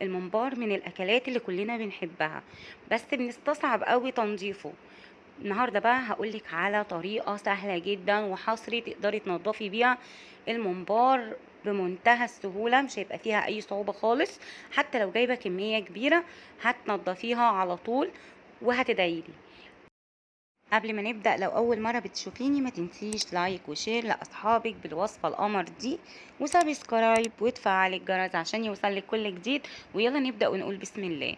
الممبار من الاكلات اللي كلنا بنحبها، بس بنستصعب قوي تنظيفه. النهارده بقى هقولك على طريقة سهلة جدا وحصري تقدري تنضفي بيها الممبار بمنتهى السهولة، مش هيبقى فيها اي صعوبة خالص. حتى لو جايبة كمية كبيرة هتنضفيها على طول وهتدعيلي. قبل ما نبدأ، لو أول مرة بتشوفيني ما تنسيش لايك وشير لأصحابك بالوصفة القمر دي، وسبسكرايب وتفعل الجرس عشان يوصلك كل جديد. ويلا نبدأ ونقول بسم الله.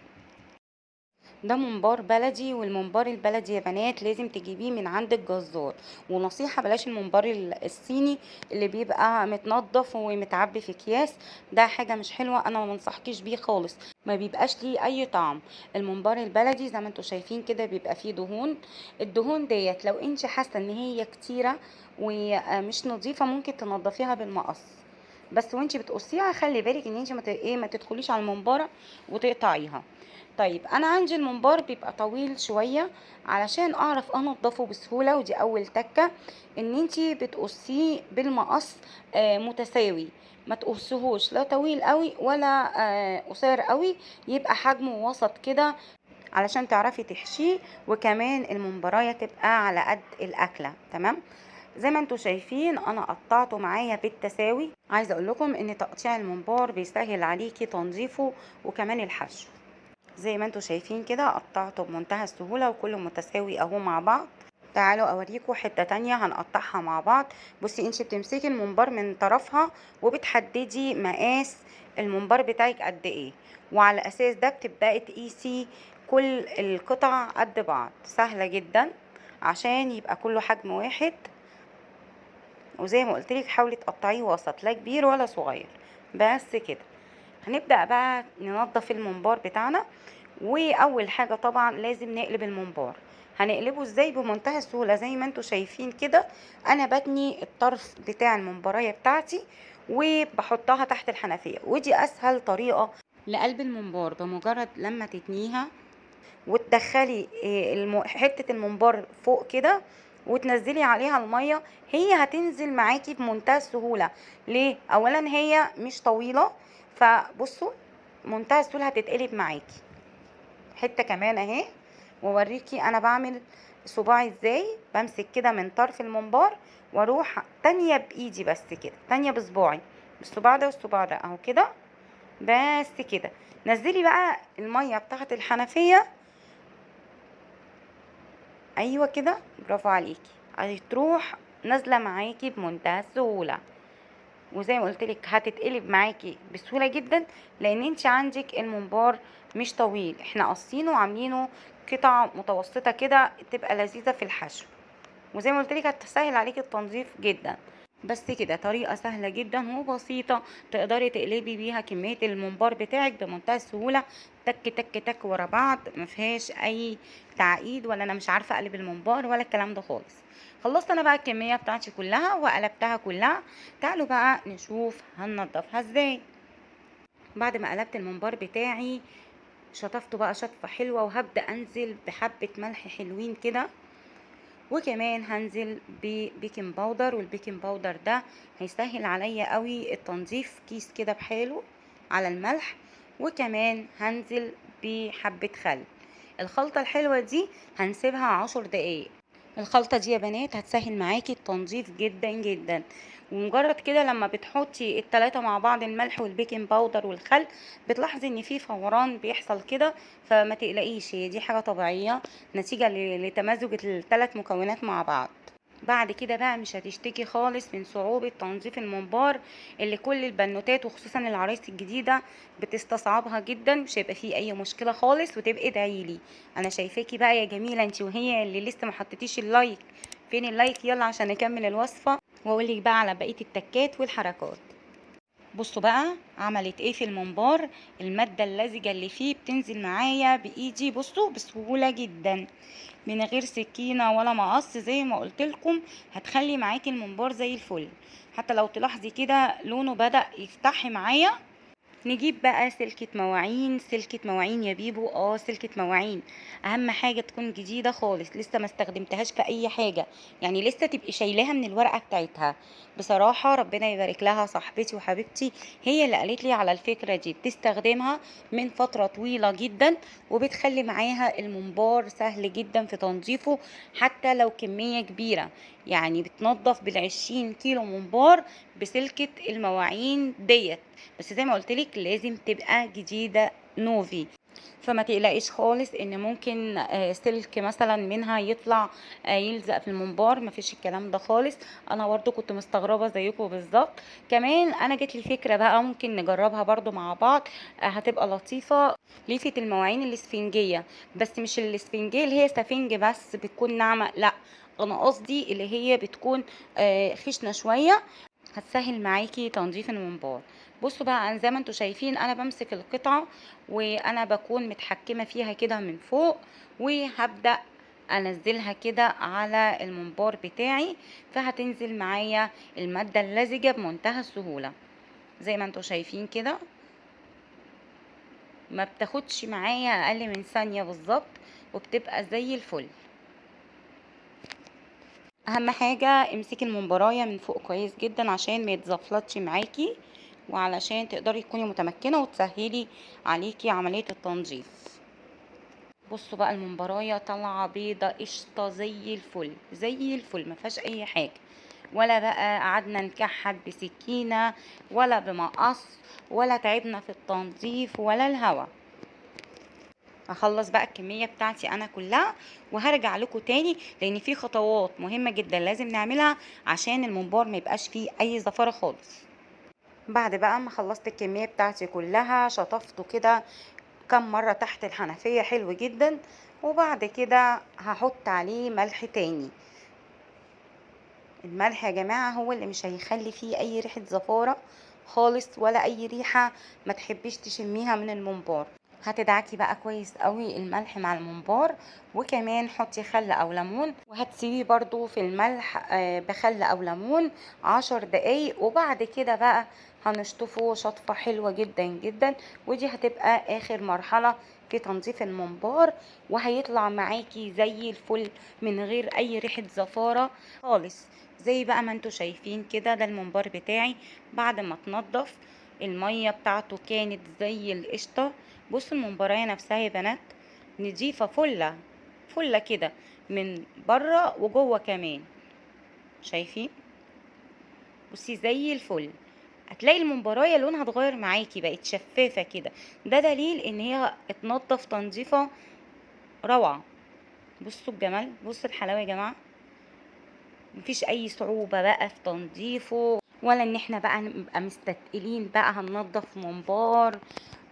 ده ممبار بلدي، والممبار البلدي يا بنات لازم تجيبيه من عند الجزار. ونصيحة بلاش الممبار الصيني اللي بيبقى متنضف ومتعبي في اكياس، ده حاجة مش حلوة، انا ما منصحكيش بيه خالص، ما بيبقاش ليه اي طعم. الممبار البلدي زي ما انتوا شايفين كده بيبقى فيه دهون. الدهون ديت لو انت حاسة ان هي كتيرة ومش نظيفة ممكن تنضفيها بالمقص، بس وانت بتقصيها خلي بالك ان انت ما تدخليش على الممبارة وتقطعيها. طيب انا عندي الممبار بيبقى طويل شوية، علشان اعرف انضفه بسهولة، ودي اول تكة، ان انتي بتقصيه بالمقص متساوي. ما تقصهوش لا طويل قوي ولا قصير قوي، يبقى حجمه وسط كده علشان تعرفي تحشيه، وكمان الممبرايه تبقى على قد الاكله. تمام. زي ما انتوا شايفين انا قطعته معايا بالتساوي. عايزه اقول لكم ان تقطيع الممبار بيسهل عليكي تنظيفه وكمان الحشو. زي ما انتوا شايفين كده قطعته بمنتهى السهولة وكله متساوي اهو مع بعض. تعالوا اوريكم حتة تانية هنقطعها مع بعض. بصي انتي بتمسكي الممبار من طرفها وبتحددي مقاس الممبار بتاعك قد ايه، وعلى اساس ده بتبدأي تقيسي كل القطع قد بعض. سهلة جدا عشان يبقى كله حجم واحد. وزي ما قلتلك حاولي تقطعيه وسط، لا كبير ولا صغير، بس كده. هنبدأ بقى ننضف الممبار بتاعنا. واول حاجة طبعا لازم نقلب الممبار. هنقلبه ازاي؟ بمنتهى السهولة زي ما انتوا شايفين كده. انا بتني الطرف بتاع الممبراية بتاعتي وبحطها تحت الحنفية، ودي اسهل طريقة لقلب الممبار. بمجرد لما تتنيها وتدخلي حتة الممبار فوق كده وتنزلي عليها المية، هي هتنزل معاكي بمنتهى السهولة. ليه؟ اولا هي مش طويلة، فبصوا منتهى السهولة هتتقلب معاكي. حتة كمان اهي، واوريكي انا بعمل صباعي ازاي. بمسك كده من طرف الممبار واروح تانية بايدي، بس كده تانية بصباعي، بالصباع ده والصباع ده اهو كده، بس كده. نزلي بقى المية بتاعت الحنفية، ايوه كده، برافو عليكي، هتروح نازله معاكي بمنتهى السهوله. وزي ما قلتلك هتتقلب معاكي بسهوله جدا، لان انت عندك الممبار مش طويل، احنا قصينه وعاملينه قطع متوسطه كده تبقى لذيذه في الحشو. وزي ما قلتلك هتسهل عليكي التنظيف جدا. بس كده طريقة سهلة جدا وبسيطة تقدري تقلبي بيها كمية الممبار بتاعك بمنتهى السهولة. تك تك تك ورا بعض، مفيهاش اي تعقيد ولا انا مش عارفة اقلب الممبار ولا الكلام ده خالص. خلصت انا بقى الكمية بتاعتي كلها وقلبتها كلها. تعالوا بقى نشوف هننضفها ازاي. بعد ما قلبت الممبار بتاعي شطفته بقى شطفة حلوة، وهبدأ انزل بحبة ملح حلوين كده، وكمان هنزل ببيكنج باودر. والبيكنج باودر ده هيسهل عليا قوي التنظيف، كيس كده بحاله على الملح. وكمان هنزل بحبة خل. الخلطة الحلوة دي هنسيبها 10 دقايق. الخلطة دي يا بنات هتسهل معاكي التنظيف جدا جدا. ومجرد كده لما بتحطي التلاتة مع بعض، الملح والبيكنج باودر والخل، بتلاحظي ان في فوران بيحصل كده. فما تقلقيش، هي دي حاجة طبيعية نتيجة لتمازج الثلاث مكونات مع بعض. بعد كده بقى مش هتشتكي خالص من صعوبة تنظيف الممبار، اللي كل البنوتات وخصوصا العرايس الجديدة بتستصعبها جدا. مش هيبقى فيه اي مشكلة خالص، وتبقي ادعيلي. انا شايفاكي بقى يا جميلة انت، وهي اللي لسه ما حطيتيش اللايك. فين اللايك؟ يلا عشان نكمل الوصفة واقولك بقى على بقية التكات والحركات. بصوا بقى عملت ايه في الممبار. المادة اللزجة اللي فيه بتنزل معايا بايدي، بصوا بسهولة جدا، من غير سكينة ولا مقص. زي ما قلتلكم هتخلي معاكي الممبار زي الفل. حتى لو تلاحظي كده لونه بدأ يفتح معايا، نجيب بقى سلكة مواعين، سلكة مواعين يا بيبو، سلكة مواعين. اهم حاجة تكون جديدة خالص، لسه ما استخدمتهاش في اي حاجة، يعني لسه تبقي شايلاها من الورقة بتاعتها. بصراحة ربنا يبارك لها صاحبتي وحبيبتي، هي اللي قالت لي على الفكرة دي، بتستخدمها من فترة طويلة جدا، وبتخلي معاها الممبار سهل جدا في تنظيفه حتى لو كمية كبيرة. يعني بتنضف بال20 كيلو ممبار بسلكة المواعين ديت. بس زي ما قلت لك لازم تبقى جديدة نوفي، فما تقلقيش خالص ان ممكن سلك مثلا منها يطلع يلزق في المنبار، مفيش الكلام ده خالص. انا برضو كنت مستغربة زيكم بالظبط. كمان انا جت لي فكرة بقى ممكن نجربها برضو مع بعض، هتبقى لطيفة. ليفة المواعين الاسفنجية، بس مش الاسفنجية اللي هي سفنج بس بتكون ناعمة، لا، انا قصدي اللي هي بتكون خشنة شوية، هتسهل معاكي تنظيف المنبار. بصوا بقى، أنا زي ما انتوا شايفين انا بمسك القطعة وانا بكون متحكمة فيها كده من فوق، وهبدأ انزلها كده على المنبار بتاعي، فهتنزل معايا المادة اللزجة بمنتهى السهولة. زي ما انتوا شايفين كده، ما بتاخدش معايا اقل من ثانية بالظبط، وبتبقى زي الفل. اهم حاجة امسكي المنبراية من فوق كويس جدا عشان ما يتزفلطش معاكي، وعلشان تقدري تكوني متمكنة وتسهلي عليكي عملية التنظيف. بصوا بقى، المنبراية طالعة بيضة قشطة زي الفل زي الفل، ما فيهاش اي حاجة، ولا بقى قعدنا نكحت بسكينة ولا بمقص، ولا تعبنا في التنظيف ولا الهوا. هخلص بقى الكمية بتاعتي انا كلها وهرجع لكم تاني، لان في خطوات مهمة جدا لازم نعملها عشان الممبار ما يبقاش فيه اي زفارة خالص. بعد بقى ما خلصت الكمية بتاعتي كلها، شطفته كده كم مرة تحت الحنفية حلو جدا، وبعد كده هحط عليه ملح تاني. الملح يا جماعة هو اللي مش هيخلي فيه اي ريحة زفارة خالص، ولا اي ريحة ما تحبيش تشميها من الممبار. هتدعكي بقى كويس قوي الملح مع الممبار، وكمان حطي خل او ليمون، وهتسيبيه برضو في الملح بخل او ليمون 10 دقايق، وبعد كده بقى هنشطفه شطفة حلوة جدا جدا. ودي هتبقى اخر مرحلة في تنظيف الممبار، وهيطلع معاكي زي الفل من غير اي ريحة زفارة خالص. زي بقى ما انتوا شايفين كده، ده الممبار بتاعي بعد ما اتنضف، المية بتاعته كانت زي القشطة. بصوا الممبراية نفسها يا بنات نضيفة فلة فلة كده من بره وجوه كمان، شايفين؟ بصي زي الفل. هتلاقي الممبراية لونها اتغير معاكي، بقت شفافة كده، ده دليل ان هي اتنضف تنظيفة روعة. بصوا الجمال، بصوا الحلاوة يا جماعة، مفيش اي صعوبة بقى في تنظيفه، ولا ان احنا بقى نبقى مستتقلين بقى هننضف ممبار.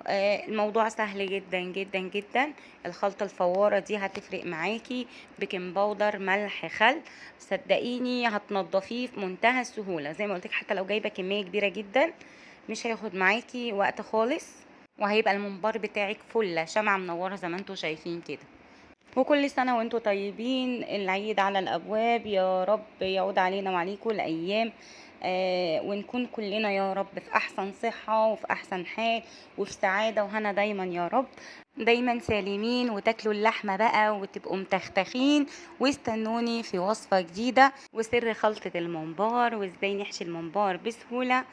الموضوع سهل جدا جدا جدا. الخلطة الفوارة دي هتفرق معاكي، بيكنج باودر ملح خل، صدقيني هتنضفيه في منتهى السهولة. زي ما قلتلك حتى لو جايبة كمية كبيرة جدا مش هياخد معاكي وقت خالص، وهيبقى الممبار بتاعك فلة شمعة منورة زي ما انتوا شايفين كده. وكل سنة وانتوا طيبين، العيد على الأبواب، يا رب يعود علينا وعليكم الأيام ونكون كلنا يا رب في أحسن صحة وفي أحسن حال وفي سعادة وهنا دايما يا رب، دايما سالمين، وتاكلوا اللحمة بقى وتبقوا متختخين. واستنوني في وصفة جديدة وسر خلطة الممبار وازاي نحشي الممبار بسهولة.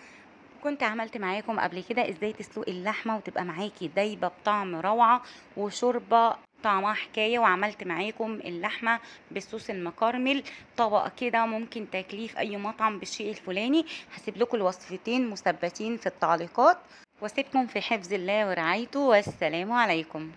كنت عملت معاكم قبل كده ازاي تسلقي اللحمة وتبقى معاكي دايبة بطعم روعة وشوربة طعمها حكاية، وعملت معاكم اللحمة بالصوص المكرمل، طبق كده ممكن تاكليه في اي مطعم بالشيء الفلاني. هسيب لكم الوصفتين مثبتين في التعليقات، واسيبكم في حفظ الله ورعايته، والسلام عليكم.